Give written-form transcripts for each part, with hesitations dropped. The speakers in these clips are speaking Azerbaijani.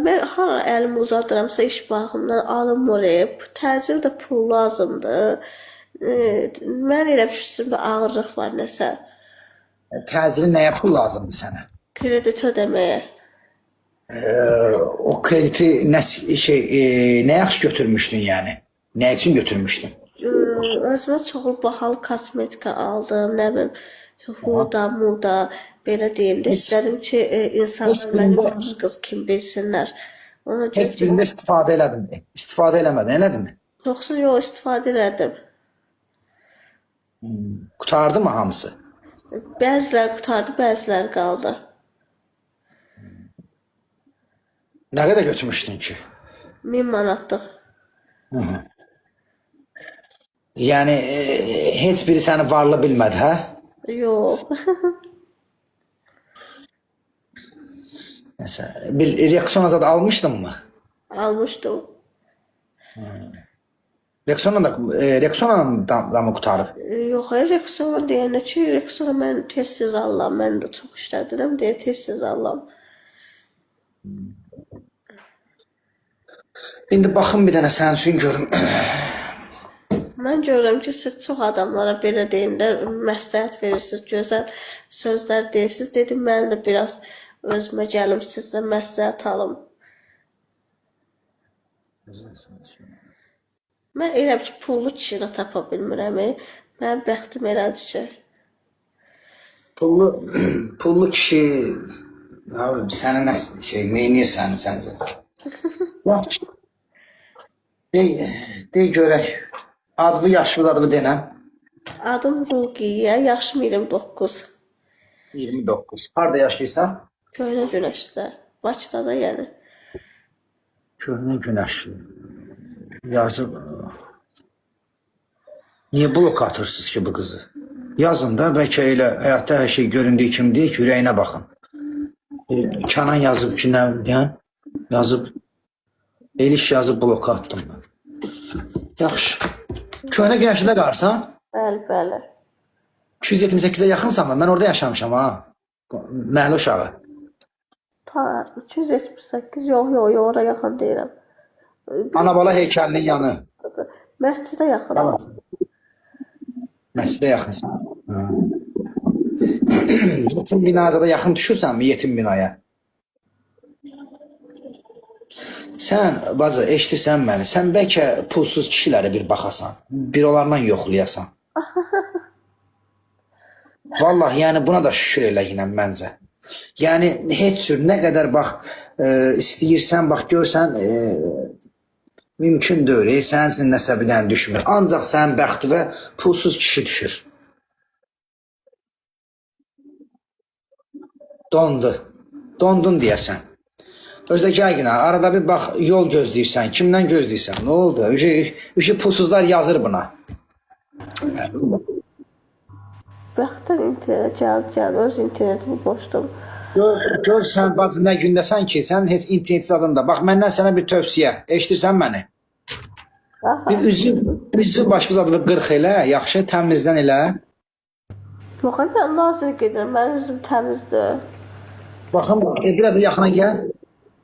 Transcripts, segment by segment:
mən hara əlimi uzadıramsa iş baxımından alınmır. Təcil də pul lazımdır. Mən elə üstümdə ağırlıq var nəsə. Təcili nəyə pul lazımdır sənə? Kredit ödəməyə. O krediti nə yaxşı götürmüşdün yəni? Nə üçün götürmüşdün? Özümə çoxlu bahalı kosmetika aldım, nə bilim, huda, muda, belə deyim də istədim ki, insanlar məni yaxşı qız kimi bilsinlər. Heç birində istifadə elədim. İstifadə eləmədin, elədin mi? Yoxsa yox, istifadə elədim. Qutardı mı hamısı? Bəziləri qutardı, bəziləri qaldı. Nə qədər götürmüşdün ki? 1000 manatlıq. Yəni heç biri səni varlı bilmədi, hə? Yox. Nəsə, bir Rexona zad almışdın mı? Almışdım. Rexona'nın da mı qutarıb? Yox, Rexona deyəndə ki, Rexona mən tez-tez alıram. Mən də çox işlədirəm deyə tez-tez alıram. İndi baxın bir dənə sənin üçün görüm. Mən görürəm ki, siz çox adamlara belə deyirlər, məsləhət verirsiniz, gözəl sözlər deyirsiniz. Dedim, mən də biraz özümə gəlim, sizlə məsləhət alım. Mən elə ki, pullu kişi də tapa bilmirəm. Mənim bəxtim elədir ki. Pullu kişi sənə neynir səni səncə? Yaxşı. Dey görək. Adını yaşlı adını denəm. Adım Ruqiyə, yaşım 29. 29. Harada yaşayırsan? Köhnə Günəşdə. Bakıda da yəni. Köhnə Günəşli. Yazıb. Niyə blok atırsınız ki bu qızı? Yazın da bəlkə elə həyatda hər şey göründüyü kimi deyil ki, ürəyinə baxın. Kənan yazıb ki, nə deyən? Yazıb. Eliş yazıb bloka attım mən. Yaxşı. Köhnə Günəşlidə qarsan? Bəli, bəli. 278-ə yaxınsan mı? Mən orada yaşamışam ha. Məhəllə uşağı. 278, yox, ora yaxın deyirəm. Anabala heykəlinin yanı. Məscidə yaxınam. Məscidə yaxınsan. Yetim binaya da yaxın düşürsən mi yetim binaya? Sən, bacı, eşitirsən məni, sən bəlkə pulsuz kişilərə bir baxasan, bir onlarla yoxlayasan. Vallahi, yəni buna da şükür elə yine məncə. Yəni, heç cür, nə qədər bax, istəyirsən, bax, görsən, mümkün deyil, sənsin nəsəbidən düşmür. Ancaq sənin bəxti və pulsuz kişi düşür. Dondun deyəsən. Özdə gərginə, arada bir bax, yol gözləyirsən, kimdən gözləyirsən, nə oldu? Pulsuzlar yazır buna. Bəxtən internet gəldi, öz internetimi boşdum. Gör sən bacı nə gündəsən ki, sən heç internet zadında. Bax, məndən sənə bir tövsiyə, eşitirsən məni? Bir üzü başqız adını 40 elə, yaxşı, təmizdən elə. Yox, mən nazir gedirəm, mənim üzüm təmizdir. Baxın, biraz da yaxına gəl.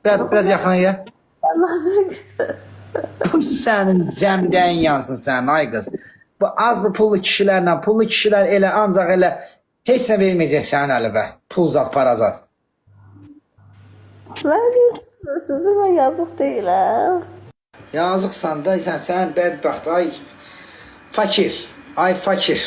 Biraz yaxına gəl. Mən nazir gedirəm. Bu sənin cəmdəyin yansın sənin, ay qız. Bu az bir pullu kişilər elə, ancaq elə heç nə verməyəcək sənin əlivə. Pul zat, para zat. Mən sözümə yazıq deyiləm. Yazıqsan da, sən bədbəxt, ay fakir.